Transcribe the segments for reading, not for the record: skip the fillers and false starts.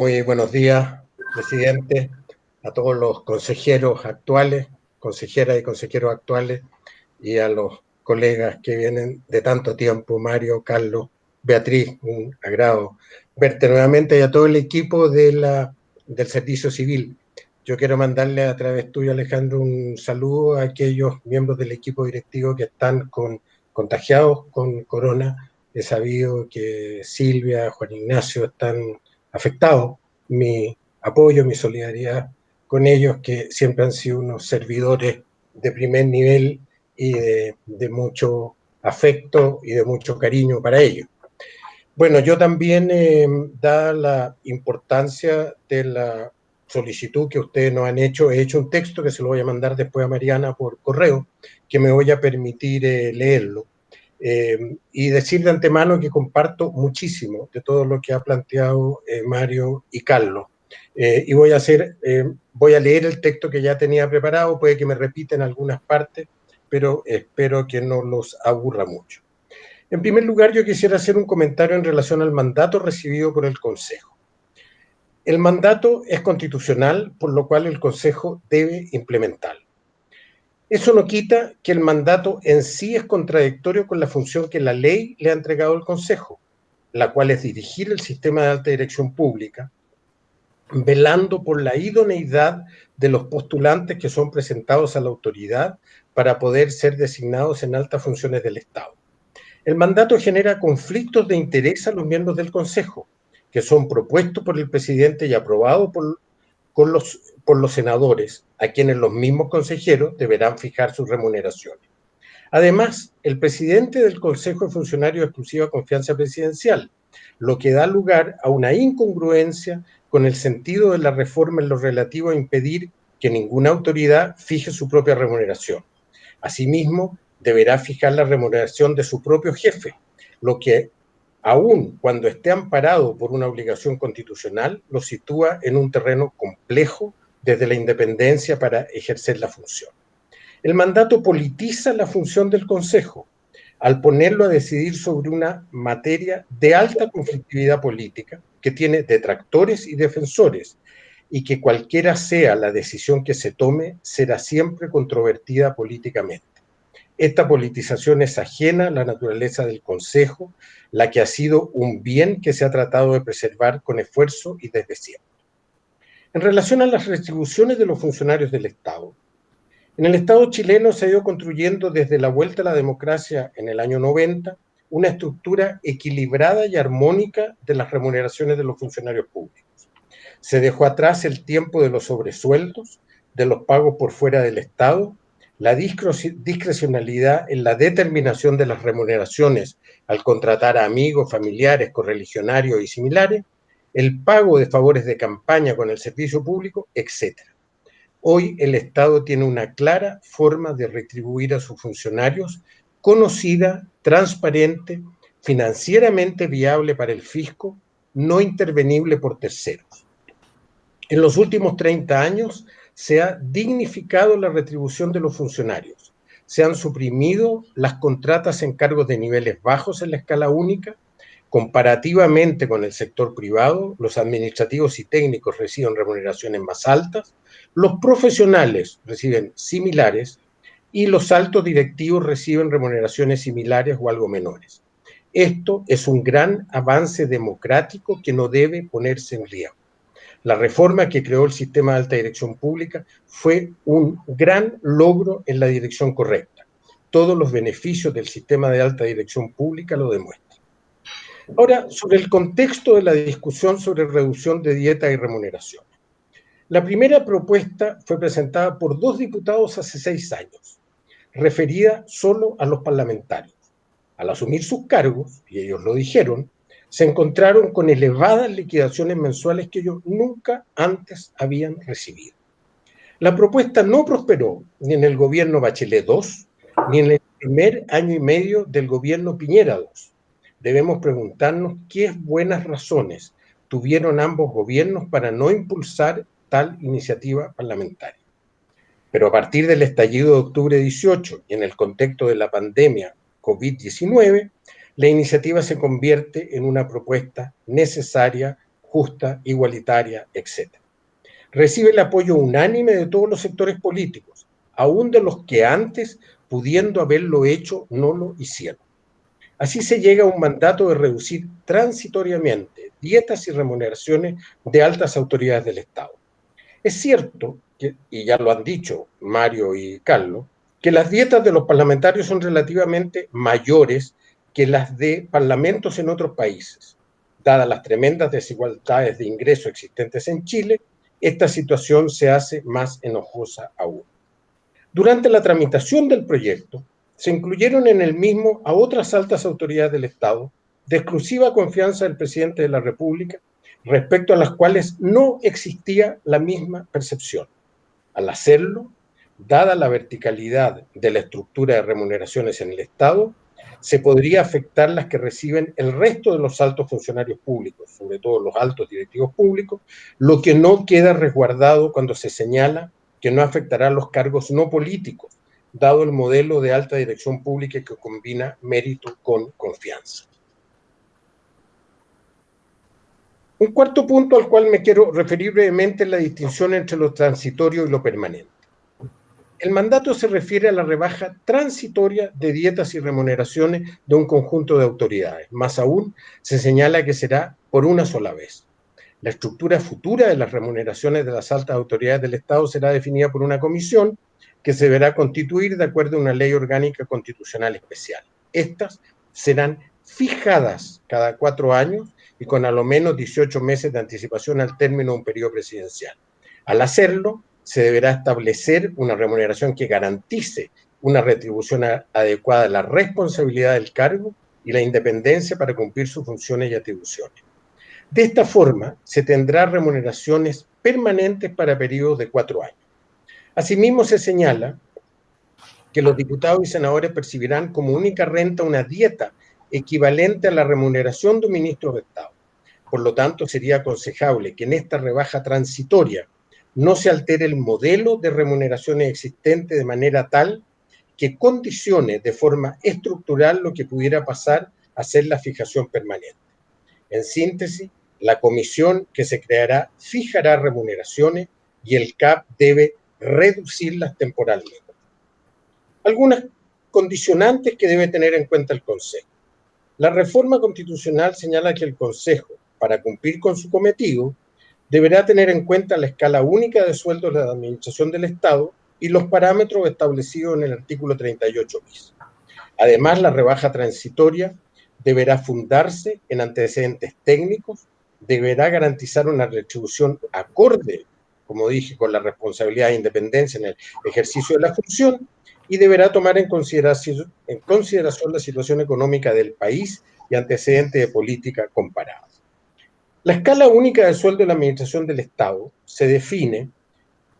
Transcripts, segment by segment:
Muy buenos días, presidente, a todos los consejeros actuales, consejeras y consejeros actuales, y a los colegas que vienen de tanto tiempo, Mario, Carlos, Beatriz, un agrado verte nuevamente, y a todo el equipo del Servicio Civil. Yo quiero mandarle a través tuyo, Alejandro, un saludo a aquellos miembros del equipo directivo que están contagiados con corona. He sabido que Silvia, Juan Ignacio están afectados. Mi apoyo, mi solidaridad con ellos, que siempre han sido unos servidores de primer nivel y de mucho afecto y de mucho cariño para ellos. Bueno, yo también, dada la importancia de la solicitud que ustedes nos han hecho, he hecho un texto que se lo voy a mandar después a Mariana por correo, que me voy a permitir leerlo. Y decir de antemano que comparto muchísimo de todo lo que ha planteado Mario y Carlos. Y voy a leer el texto que ya tenía preparado, puede que me repita en algunas partes, pero espero que no los aburra mucho. En primer lugar, yo quisiera hacer un comentario en relación al mandato recibido por el Consejo. El mandato es constitucional, por lo cual el Consejo debe implementarlo. Eso no quita que el mandato en sí es contradictorio con la función que la ley le ha entregado al Consejo, la cual es dirigir el sistema de alta dirección pública, velando por la idoneidad de los postulantes que son presentados a la autoridad para poder ser designados en altas funciones del Estado. El mandato genera conflictos de interés a los miembros del Consejo, que son propuestos por el presidente y aprobados por los senadores, a quienes los mismos consejeros deberán fijar sus remuneraciones. Además, el presidente del Consejo es funcionario de exclusiva confianza presidencial, lo que da lugar a una incongruencia con el sentido de la reforma en lo relativo a impedir que ninguna autoridad fije su propia remuneración. Asimismo, deberá fijar la remuneración de su propio jefe, lo que, aun cuando esté amparado por una obligación constitucional, lo sitúa en un terreno complejo desde la independencia para ejercer la función. El mandato politiza la función del Consejo al ponerlo a decidir sobre una materia de alta conflictividad política que tiene detractores y defensores, y que cualquiera sea la decisión que se tome, será siempre controvertida políticamente. Esta politización es ajena a la naturaleza del Consejo, la que ha sido un bien que se ha tratado de preservar con esfuerzo y desde siempre. En relación a las retribuciones de los funcionarios del Estado, en el Estado chileno se ha ido construyendo desde la vuelta a la democracia en el año 90 una estructura equilibrada y armónica de las remuneraciones de los funcionarios públicos. Se dejó atrás el tiempo de los sobresueldos, de los pagos por fuera del Estado, la discrecionalidad en la determinación de las remuneraciones al contratar a amigos, familiares, correligionarios y similares, el pago de favores de campaña con el servicio público, etc. Hoy el Estado tiene una clara forma de retribuir a sus funcionarios, conocida, transparente, financieramente viable para el fisco, no intervenible por terceros. En los últimos 30 años se ha dignificado la retribución de los funcionarios, se han suprimido las contratas en cargos de niveles bajos en la escala única. Comparativamente con el sector privado, los administrativos y técnicos reciben remuneraciones más altas, los profesionales reciben similares y los altos directivos reciben remuneraciones similares o algo menores. Esto es un gran avance democrático que no debe ponerse en riesgo. La reforma que creó el sistema de alta dirección pública fue un gran logro en la dirección correcta. Todos los beneficios del sistema de alta dirección pública lo demuestran. Ahora, sobre el contexto de la discusión sobre reducción de dieta y remuneración. La primera propuesta fue presentada por 2 diputados hace 6 años, referida solo a los parlamentarios. Al asumir sus cargos, y ellos lo dijeron, se encontraron con elevadas liquidaciones mensuales que ellos nunca antes habían recibido. La propuesta no prosperó ni en el gobierno Bachelet II, ni en el primer año y medio del gobierno Piñera II. Debemos preguntarnos qué buenas razones tuvieron ambos gobiernos para no impulsar tal iniciativa parlamentaria. Pero a partir del estallido de octubre 18 y en el contexto de la pandemia COVID-19, la iniciativa se convierte en una propuesta necesaria, justa, igualitaria, etc. Recibe el apoyo unánime de todos los sectores políticos, aún de los que antes, pudiendo haberlo hecho, no lo hicieron. Así se llega a un mandato de reducir transitoriamente dietas y remuneraciones de altas autoridades del Estado. Es cierto, y ya lo han dicho Mario y Carlos, que las dietas de los parlamentarios son relativamente mayores que las de parlamentos en otros países. Dadas las tremendas desigualdades de ingreso existentes en Chile, esta situación se hace más enojosa aún. Durante la tramitación del proyecto, se incluyeron en el mismo a otras altas autoridades del Estado, de exclusiva confianza del presidente de la República, respecto a las cuales no existía la misma percepción. Al hacerlo, dada la verticalidad de la estructura de remuneraciones en el Estado, se podría afectar las que reciben el resto de los altos funcionarios públicos, sobre todo los altos directivos públicos, lo que no queda resguardado cuando se señala que no afectará a los cargos no políticos, dado el modelo de alta dirección pública que combina mérito con confianza. Un cuarto punto al cual me quiero referir brevemente es la distinción entre lo transitorio y lo permanente. El mandato se refiere a la rebaja transitoria de dietas y remuneraciones de un conjunto de autoridades. Más aún, se señala que será por una sola vez. La estructura futura de las remuneraciones de las altas autoridades del Estado será definida por una comisión que se deberá constituir de acuerdo a una ley orgánica constitucional especial. Estas serán fijadas cada 4 años y con a lo menos 18 meses de anticipación al término de un periodo presidencial. Al hacerlo, se deberá establecer una remuneración que garantice una retribución adecuada a la responsabilidad del cargo y la independencia para cumplir sus funciones y atribuciones. De esta forma, se tendrá remuneraciones permanentes para periodos de 4 años. Asimismo, se señala que los diputados y senadores percibirán como única renta una dieta equivalente a la remuneración de un ministro de Estado. Por lo tanto, sería aconsejable que en esta rebaja transitoria no se altere el modelo de remuneraciones existente de manera tal que condicione de forma estructural lo que pudiera pasar a ser la fijación permanente. En síntesis, la comisión que se creará fijará remuneraciones y el CAP debe reducirlas temporalmente. Algunas condicionantes que debe tener en cuenta el Consejo. La reforma constitucional señala que el Consejo, para cumplir con su cometido, deberá tener en cuenta la escala única de sueldos de la Administración del Estado y los parámetros establecidos en el artículo 38 bis. Además, la rebaja transitoria deberá fundarse en antecedentes técnicos, deberá garantizar una retribución acorde, como dije, con la responsabilidad e independencia en el ejercicio de la función y deberá tomar en consideración la situación económica del país y antecedentes de política comparados. La escala única de sueldo de la Administración del Estado se define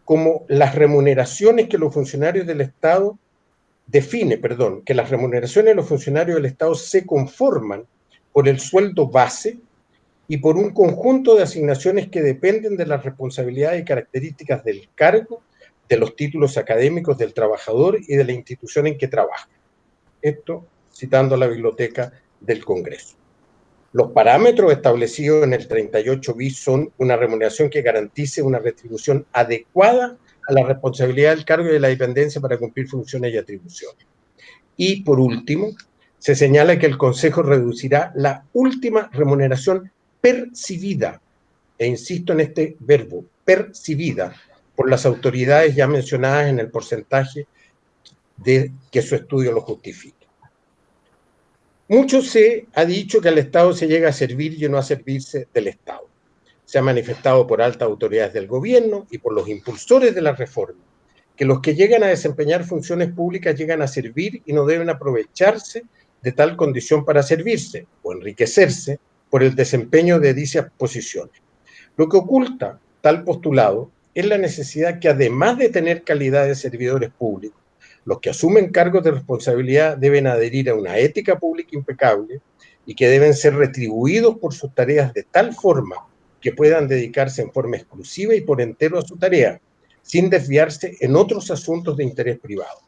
como las remuneraciones que los funcionarios del Estado que las remuneraciones de los funcionarios del Estado se conforman por el sueldo base y por un conjunto de asignaciones que dependen de las responsabilidades y características del cargo, de los títulos académicos del trabajador y de la institución en que trabaja. Esto citando a la biblioteca del Congreso. Los parámetros establecidos en el 38 bis son una remuneración que garantice una retribución adecuada a la responsabilidad del cargo y de la dependencia para cumplir funciones y atribuciones. Y, por último, se señala que el Consejo reducirá la última remuneración percibida, e insisto en este verbo, percibida, por las autoridades ya mencionadas en el porcentaje de que su estudio lo justifique. Mucho se ha dicho que al Estado se llega a servir y no a servirse del Estado. Se ha manifestado por altas autoridades del gobierno y por los impulsores de la reforma que los que llegan a desempeñar funciones públicas llegan a servir y no deben aprovecharse de tal condición para servirse o enriquecerse por el desempeño de dichas posiciones. Lo que oculta tal postulado es la necesidad que, además de tener calidad de servidores públicos, los que asumen cargos de responsabilidad deben adherir a una ética pública impecable y que deben ser retribuidos por sus tareas de tal forma que puedan dedicarse en forma exclusiva y por entero a su tarea, sin desviarse en otros asuntos de interés privado.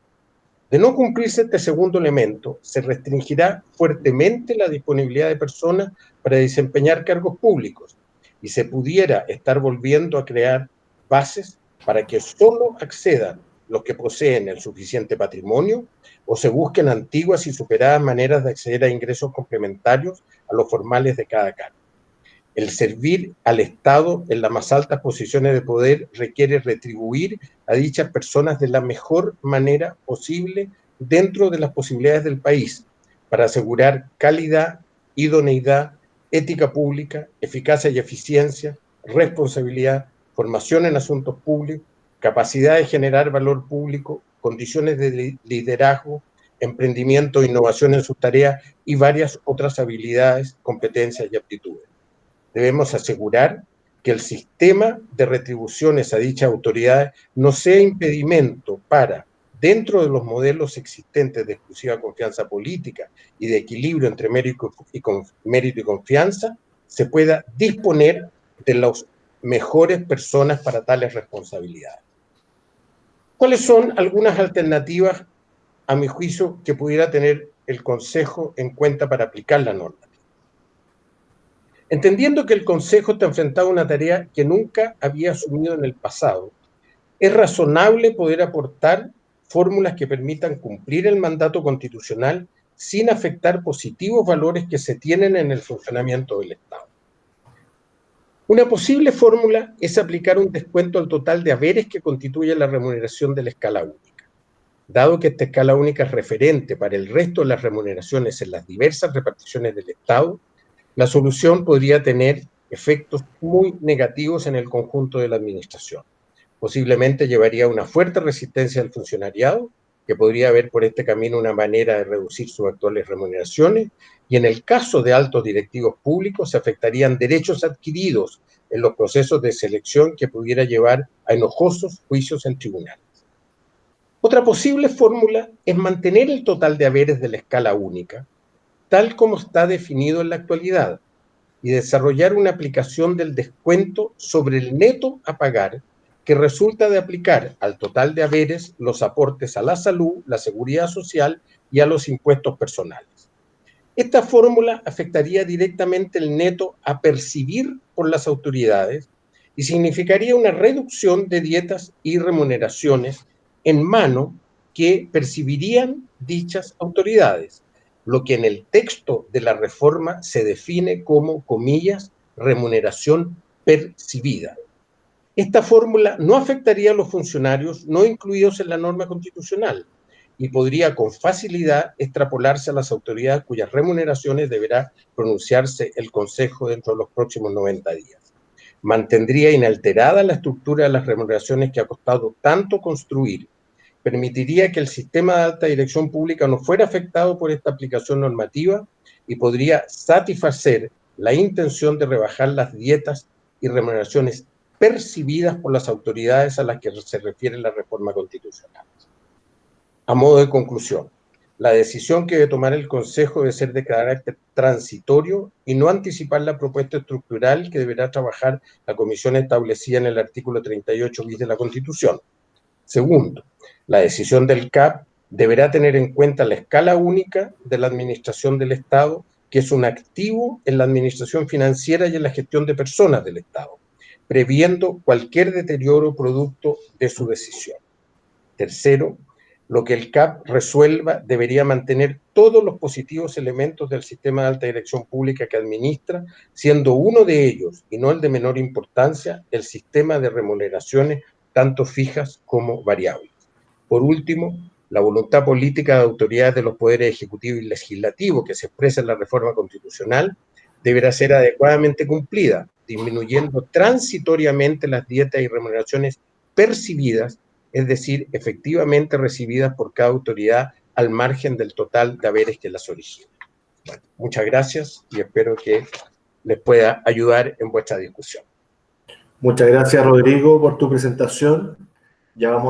De no cumplirse este segundo elemento, se restringirá fuertemente la disponibilidad de personas para desempeñar cargos públicos y se pudiera estar volviendo a crear bases para que solo accedan los que poseen el suficiente patrimonio o se busquen antiguas y superadas maneras de acceder a ingresos complementarios a los formales de cada cargo. El servir al Estado en las más altas posiciones de poder requiere retribuir a dichas personas de la mejor manera posible dentro de las posibilidades del país para asegurar calidad, idoneidad, ética pública, eficacia y eficiencia, responsabilidad, formación en asuntos públicos, capacidad de generar valor público, condiciones de liderazgo, emprendimiento e innovación en sus tareas y varias otras habilidades, competencias y aptitudes. Debemos asegurar que el sistema de retribuciones a dichas autoridades no sea impedimento para, dentro de los modelos existentes de exclusiva confianza política y de equilibrio entre mérito y confianza, se pueda disponer de las mejores personas para tales responsabilidades. ¿Cuáles son algunas alternativas, a mi juicio, que pudiera tener el Consejo en cuenta para aplicar la norma? Entendiendo que el Consejo está enfrentado a una tarea que nunca había asumido en el pasado, es razonable poder aportar fórmulas que permitan cumplir el mandato constitucional sin afectar positivos valores que se tienen en el funcionamiento del Estado. Una posible fórmula es aplicar un descuento al total de haberes que constituye la remuneración de la escala única. Dado que esta escala única es referente para el resto de las remuneraciones en las diversas reparticiones del Estado, la solución podría tener efectos muy negativos en el conjunto de la administración. Posiblemente llevaría a una fuerte resistencia del funcionariado, que podría ver por este camino una manera de reducir sus actuales remuneraciones, y en el caso de altos directivos públicos se afectarían derechos adquiridos en los procesos de selección que pudiera llevar a enojosos juicios en tribunales. Otra posible fórmula es mantener el total de haberes de la escala única, tal como está definido en la actualidad, y desarrollar una aplicación del descuento sobre el neto a pagar que resulta de aplicar al total de haberes los aportes a la salud, la seguridad social y a los impuestos personales. Esta fórmula afectaría directamente el neto a percibir por las autoridades y significaría una reducción de dietas y remuneraciones en mano que percibirían dichas autoridades, lo que en el texto de la reforma se define como, comillas, remuneración percibida. Esta fórmula no afectaría a los funcionarios no incluidos en la norma constitucional y podría con facilidad extrapolarse a las autoridades cuyas remuneraciones deberá pronunciarse el Consejo dentro de los próximos 90 días. Mantendría inalterada la estructura de las remuneraciones que ha costado tanto construir. Permitiría que el sistema de alta dirección pública no fuera afectado por esta aplicación normativa y podría satisfacer la intención de rebajar las dietas y remuneraciones percibidas por las autoridades a las que se refiere la reforma constitucional. A modo de conclusión, la decisión que debe tomar el Consejo debe ser de carácter transitorio y no anticipar la propuesta estructural que deberá trabajar la comisión establecida en el artículo 38 bis de la Constitución. Segundo, la decisión del CAP deberá tener en cuenta la escala única de la administración del Estado, que es un activo en la administración financiera y en la gestión de personas del Estado, previendo cualquier deterioro producto de su decisión. Tercero, lo que el CAP resuelva debería mantener todos los positivos elementos del sistema de alta dirección pública que administra, siendo uno de ellos, y no el de menor importancia, el sistema de remuneraciones tanto fijas como variables. Por último, la voluntad política de autoridades de los poderes ejecutivo y legislativo que se expresa en la reforma constitucional deberá ser adecuadamente cumplida, disminuyendo transitoriamente las dietas y remuneraciones percibidas, es decir, efectivamente recibidas por cada autoridad al margen del total de haberes que las origina. Bueno, muchas gracias y espero que les pueda ayudar en vuestra discusión. Muchas gracias, Rodrigo, por tu presentación. Ya vamos